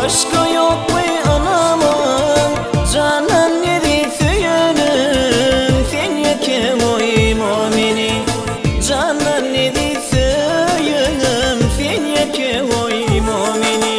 Aşkı yok mu anamın, canan yeri söylerim. Sen yeke oy mu'mini, canan yeri söylerim. Sen yeke oy mu'mini.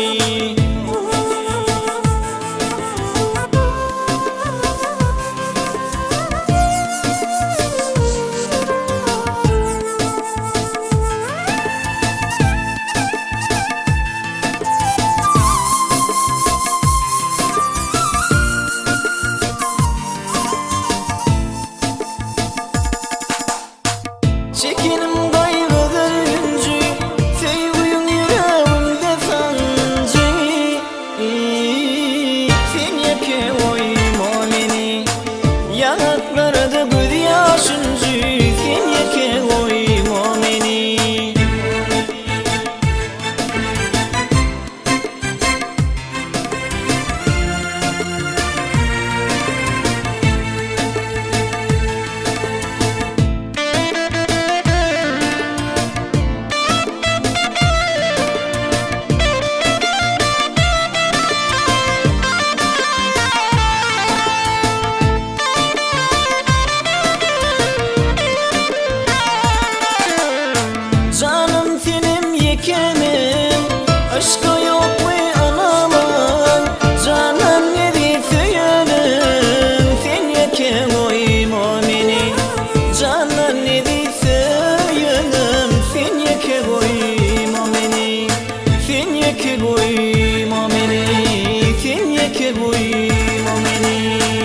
Çekinim gayrıdır yüncü, sevgiyim yüreğimde sancı. Sen yeke oy mu'mini, yanaklarda göz yaşıncı. Sen yeke oy mu'mini. Canım senin yekenim, aşkı yok mu anamın, canan yeri söylerim. Sen yeke oy mu'mini, canan yeri söylerim. Sen yeke oy mu'mini, sen yeke oy mu'mini, sen yeke oy mu'mini.